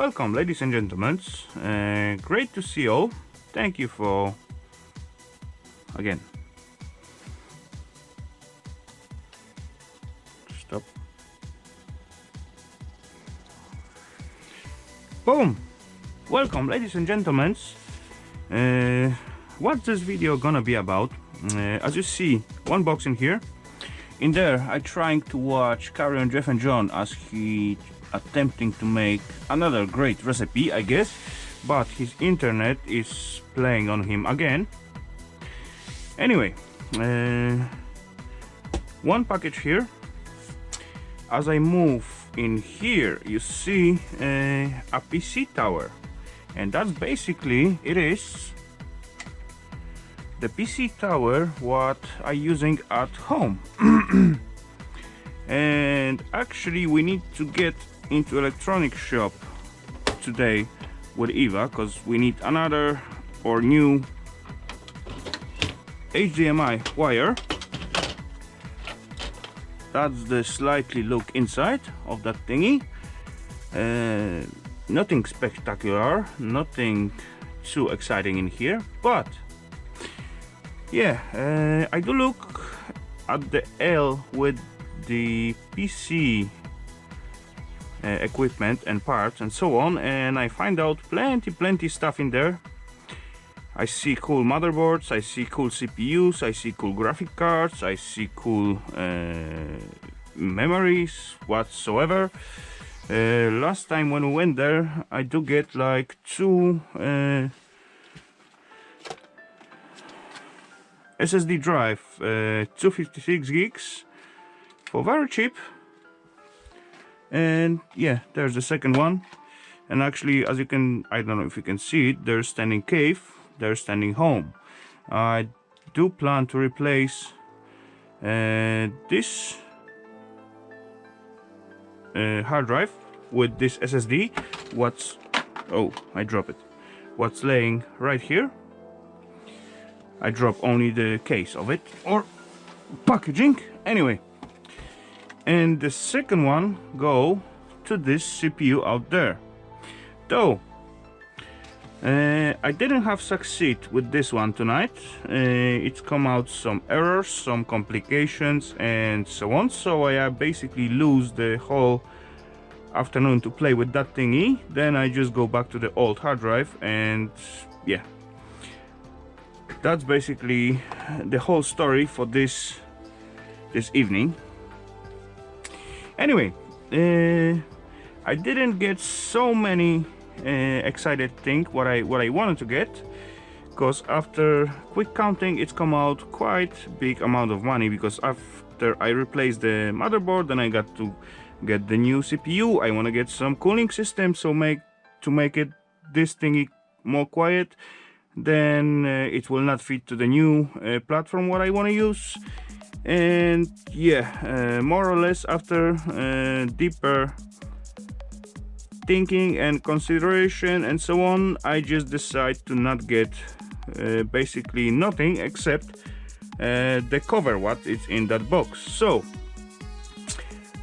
welcome, ladies and gentlemen. Great to see you all. Thank you for again. Stop. Boom. Welcome, ladies and gentlemen. What's this video gonna be about? As you see, one box in here. In there, I trying to watch Carry on Jeff and John as he attempting to make another great recipe, I guess, but his internet is playing on him again. Anyway, one package here. As I move in here, you see a PC tower, and that's basically it is the PC tower what I using at home. And actually we need to get into electronic shop today with Eva because we need another or new HDMI wire. That's the slightly look inside of that thingy. Nothing spectacular, nothing too exciting in here, but yeah, I do look at the L with the PC equipment and parts and so on, and I find out plenty stuff in there. I see cool motherboards, I see cool CPUs, I see cool graphic cards, I see cool memories whatsoever. Last time when we went there, I do get like two SSD drive, 256 gigs for very cheap. And yeah, there's the second one. And actually, as you can, I don't know if you can see it, there's standing cave, there's standing home. I do plan to replace this hard drive with this SSD. Oh, I dropped it. What's laying right here. I drop only the case of it or packaging. Anyway, and the second one go to this CPU out there. Though I didn't have succeed with this one tonight. It's come out some errors, some complications and so on, so I basically lose the whole afternoon to play with that thingy. Then I just go back to the old hard drive, and yeah, that's basically the whole story for this evening. Anyway, I didn't get so many excited thing what I wanted to get, because after quick counting it's come out quite big amount of money, because after I replaced the motherboard, then I got to get the new CPU. I want to get some cooling system, so to make it this thingy more quiet. Then it will not fit to the new platform what I want to use. And yeah, more or less after deeper thinking and consideration and so on, I just decide to not get basically nothing except the cover what is in that box. So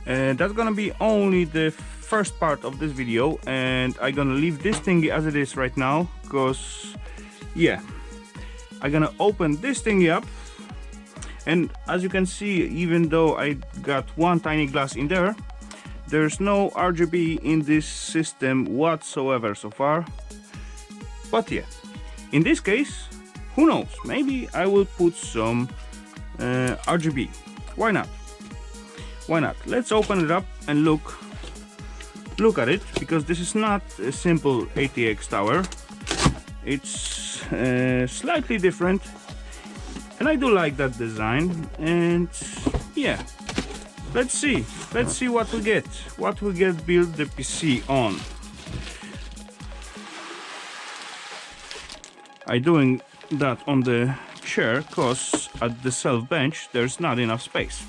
that's gonna be only the first part of this video, and I'm gonna leave this thingy as it is right now, because yeah, I'm gonna open this thingy up. And as you can see, even though I got one tiny glass in there, there's no RGB in this system whatsoever so far. But yeah, in this case, who knows, maybe I will put some RGB. Why not? Why not? Let's open it up and look at it, because this is not a simple ATX tower. It's slightly different, and I do like that design. And yeah, let's see what we get build the PC on. I doing that on the chair because at the self bench there's not enough space.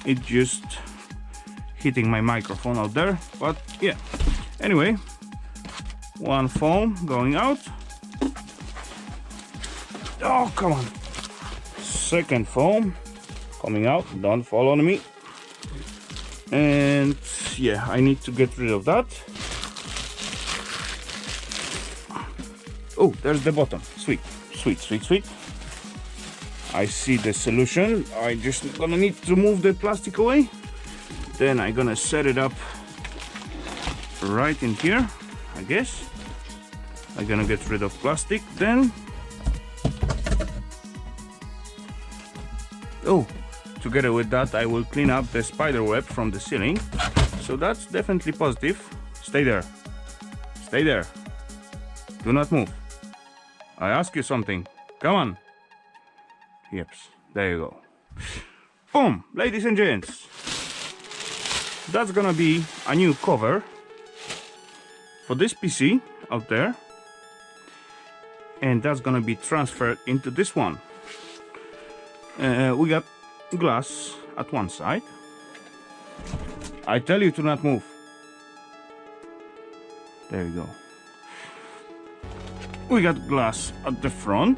It just hitting my microphone out there, but yeah. Anyway, one foam going out. Oh, come on. Second foam coming out. Don't fall on me. And yeah, I need to get rid of that. Oh, there's the bottom. Sweet, sweet, sweet, sweet. I see the solution. I just gonna need to move the plastic away. Then I'm gonna set it up right in here, I guess. I'm gonna get rid of plastic then. Oh, together with that I will clean up the spider web from the ceiling. So that's definitely positive. Stay there. Stay there. Do not move. I ask you something. Come on. Yep, there you go. Boom, ladies and gents. That's gonna be a new cover for this PC out there. And that's gonna be transferred into this one. We got glass at one side. I tell you to not move. There you go. We got glass at the front.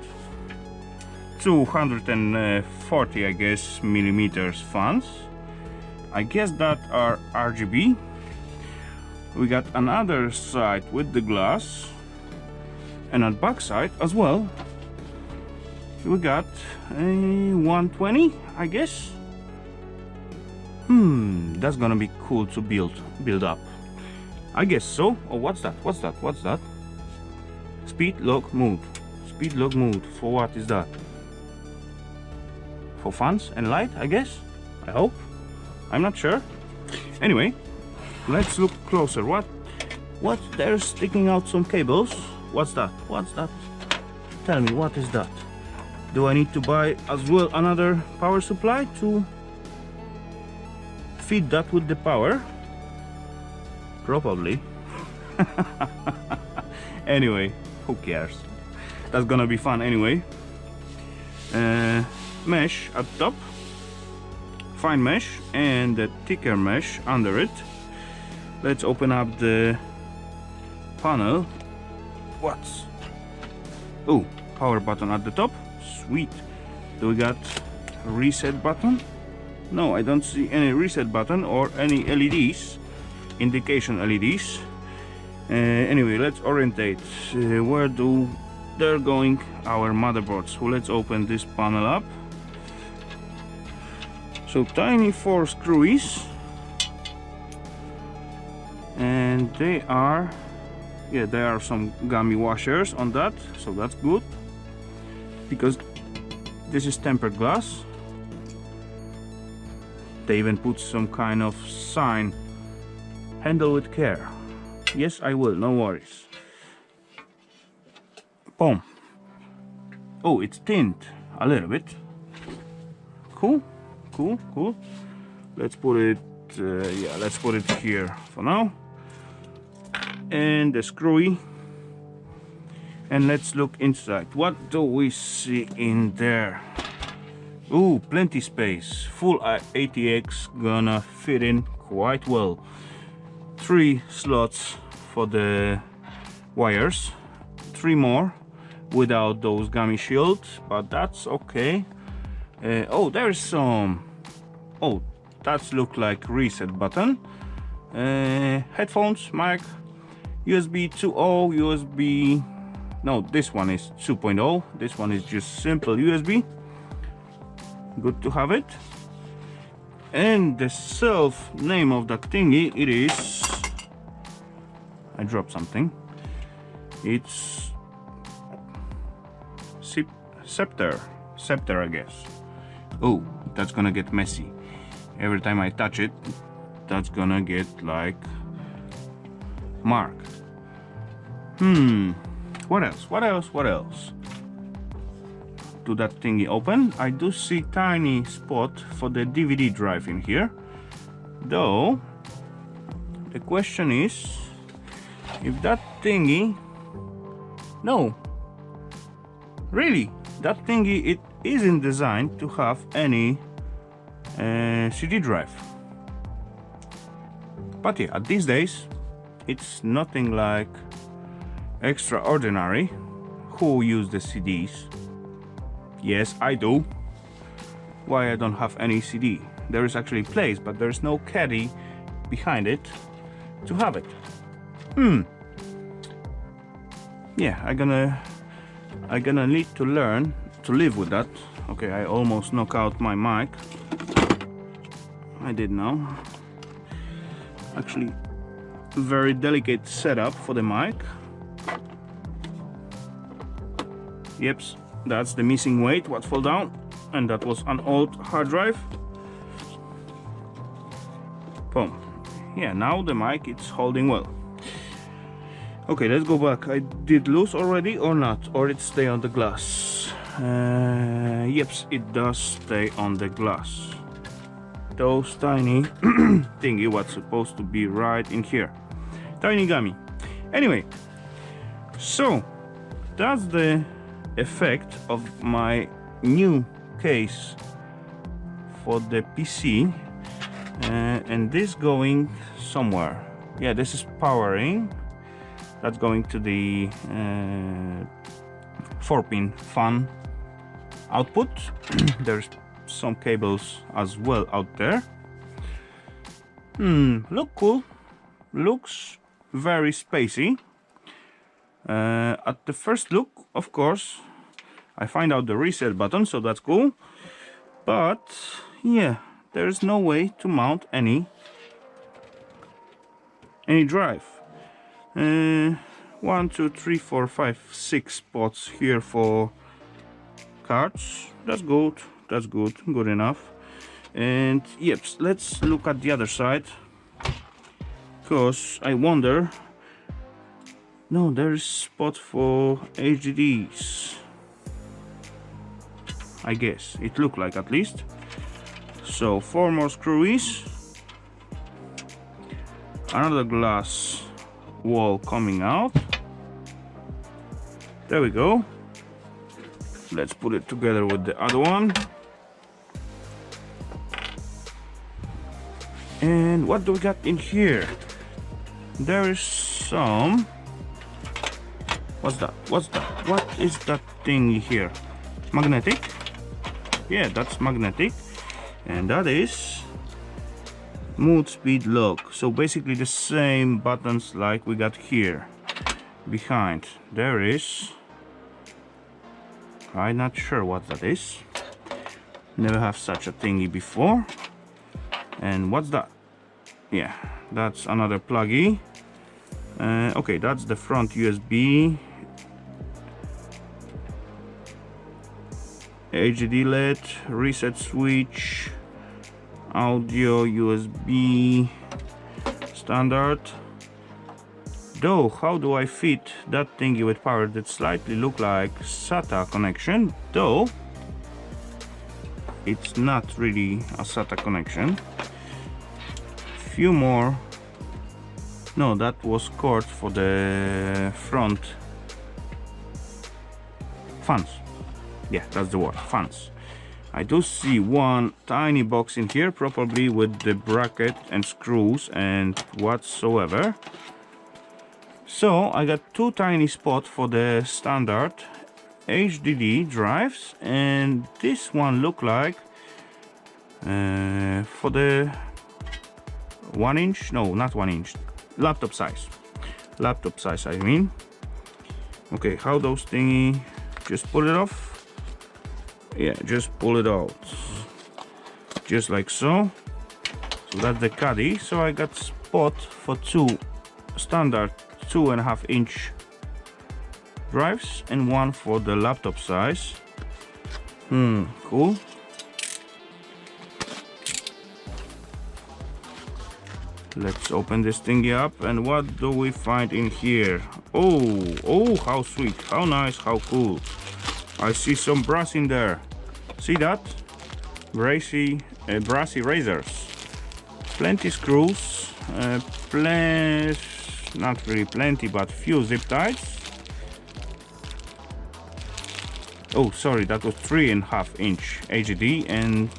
240, I guess, millimeters fans. I guess that are RGB. We got another side with the glass, and on back side as well. We got a 120, I guess. That's gonna be cool to build up. I guess so. Oh, what's that? What's that? What's that? Speed lock mode. Speed lock mode. For what is that? For fans and light, I guess. I hope. I'm not sure. Anyway, let's look closer. What? There's sticking out some cables. What's that? What's that? Tell me, what is that? Do I need to buy as well another power supply to feed that with the power? Probably. Anyway, who cares? That's gonna be fun anyway. Mesh at top, fine mesh, and the thicker mesh under it. Let's open up the panel. What's? Oh, power button at the top. Sweet. Do we got a reset button? No, I don't see any reset button or any LEDs, indication LEDs. Anyway, let's orientate. Where they're going our motherboards? So let's open this panel up. So tiny 4 screwies, and there are some gummy washers on that, so that's good because this is tempered glass. They even put some kind of sign, handle with care. Yes, I will, no worries. Boom. Oh, it's tint a little bit. Cool. Cool. Let's put it let's put it here for now. And the screwy, and let's look inside. What do we see in there? Ooh, plenty space. Full ATX gonna fit in quite well. 3 slots for the wires, 3 more without those gummy shields, but that's okay. Oh, there's some. Oh, that's look like reset button. Headphones, mic, USB 2.0, USB. No, this one is 2.0. This one is just simple USB. Good to have it. And the self name of that thingy, it is. I dropped something. It's CEPTER, I guess. Oh, that's gonna get messy. Every time I touch it, that's gonna get like marked. What else? Do that thingy open? I do see tiny spot for the DVD drive in here. Though, the question is, if that thingy... No. Really, that thingy, it isn't designed to have any CD drive. But yeah, these days it's nothing like extraordinary. Who use the CDs? Yes, I do. Why I don't have any CD? There is actually place, but there's no caddy behind it to have it. Yeah, I'm gonna I'm gonna need to learn to live with that. Okay, I almost knock out my mic. I did now. Actually, very delicate setup for the mic. Yep, that's the missing weight what fell down, and that was an old hard drive. Boom. Yeah, now the mic it's holding well. Okay, let's go back. I did lose already or not, or it stay on the glass. Yep, it does stay on the glass. Those tiny thingy what's supposed to be right in here. Tiny gummy. Anyway, so that's the effect of my new case for the PC, and this going somewhere. Yeah, this is powering. That's going to the 4-pin fan output. There's some cables as well out there. Look cool. Looks very spacey. At the first look, of course, I find out the reset button, so that's cool. But yeah, there's no way to mount any drive. 1, 2, 3, 4, 5, 6 spots here for cards. That's good. That's good. Good enough. And yep, let's look at the other side, because I wonder. No, there's spot for HDDs. I guess it looked like, at least. So 4 more screwies. Another glass wall coming out. There we go. Let's put it together with the other one. And what do we got in here? There is some. What's that? What's that? What is that thing here? Magnetic? Yeah, that's magnetic. And that is mood speed lock. So basically the same buttons like we got here. Behind there is, I'm not sure what that is. Never have such a thingy before. And what's that? Yeah, that's another pluggy. Okay, that's the front USB. HDD LED, reset switch, audio USB standard. Though, how do I fit that thingy with power that slightly look like SATA connection? Though it's not really a SATA connection. Few more. No, that was cord for the front fans. Yeah, that's the word, fans. I do see one tiny box in here, probably with the bracket and screws and whatsoever. So I got 2 tiny spots for the standard HDD drives, and this one look like for the 1 inch, no, not 1 inch, laptop size I mean. Okay, how those thingy, just pull it off. Yeah, just pull it out, just like so. So that's the caddy. So I got spot for 2 standard 2.5 inch drives and 1 for the laptop size. Cool. Let's open this thingy up, and what do we find in here? Oh, how sweet, how nice, how cool. I see some brass in there. See that? Brassy razors. Plenty screws. Not really plenty, but few zip ties. Oh, sorry, that was 3.5 inch HDD, and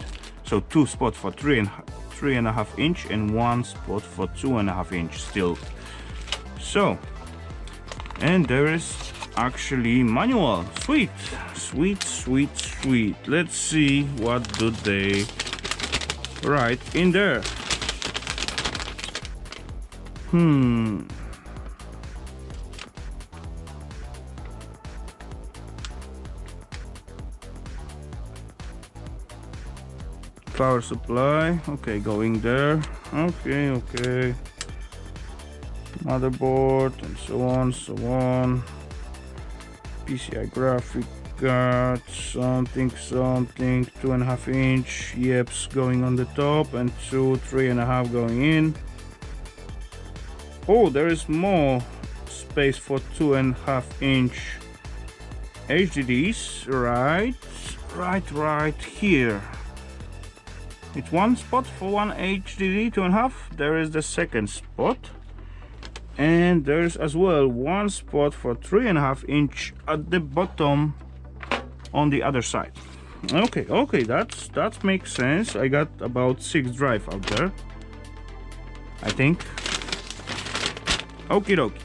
so 2 spots for 3.5 inch and 1 spot for 2.5 inch still. So, and there is actually manual. Sweet. Let's see what do they write in there. Power supply, okay, going there. Okay. Motherboard and so on. PCI graphic card, something, 2.5 inch. Yeps, going on the top, and 3.5 going in. Oh, there is more space for 2.5 inch HDDs, right here. It's one spot for one HDD, 2.5. There is the second spot, and there's as well one spot for 3.5 inch at the bottom on the other side. Okay, that makes sense. I got about 6 drive out there, I think. Okie dokie.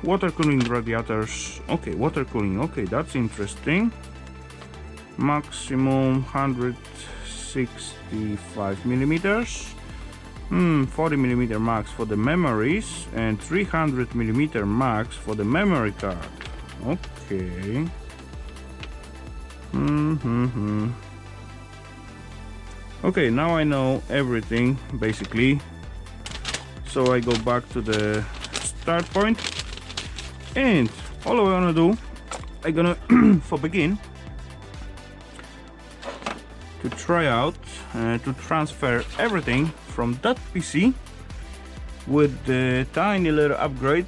Water cooling radiators. Okay, water cooling. Okay, that's interesting. Maximum 165 millimeters. 40 millimeter max for the memories and 300 millimeter max for the memory card. Okay. Okay, now I know everything basically. So I go back to the start point, and all I wanna do, I'm gonna for begin to try out to transfer everything from that PC with the tiny little upgrade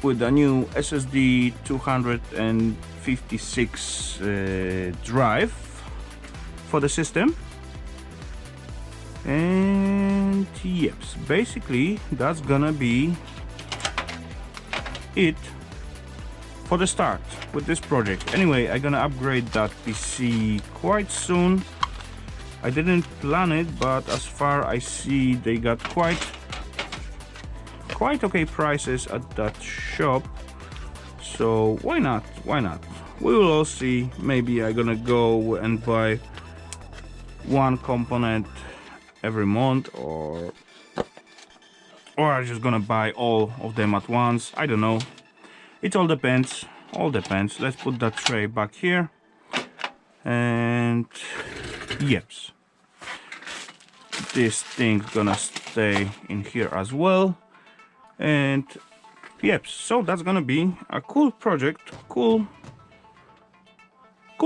with a new SSD 256 drive for the system. And yes, basically that's gonna be it for the start with this project. Anyway, I'm gonna upgrade that PC quite soon. I didn't plan it, but as far I see, they got quite okay prices at that shop, so why not, we will all see. Maybe I'm gonna go and buy one component every month, or I'm just gonna buy all of them at once. I don't know, it all depends. Let's put that tray back here, and yeps, this thing's gonna stay in here as well. And yep, so that's gonna be a cool project, cool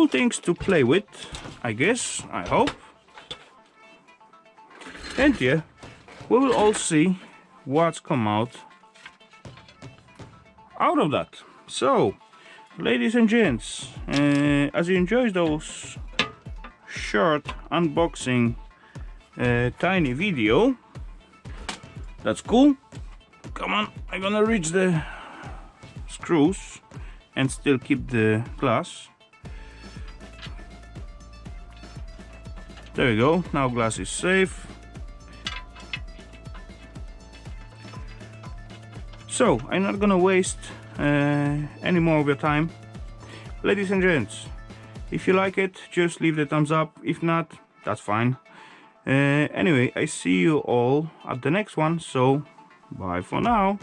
things to play with, I guess, I hope. And yeah, we will all see what's come out of that. So, ladies and gents, as you enjoy those short unboxing tiny video, that's cool. Come on, I'm gonna reach the screws and still keep the glass. There we go, now glass is safe. So, I'm not gonna waste any more of your time. Ladies and gents, if you like it, just leave the thumbs up. If not, that's fine. Anyway, I see you all at the next one, so bye for now.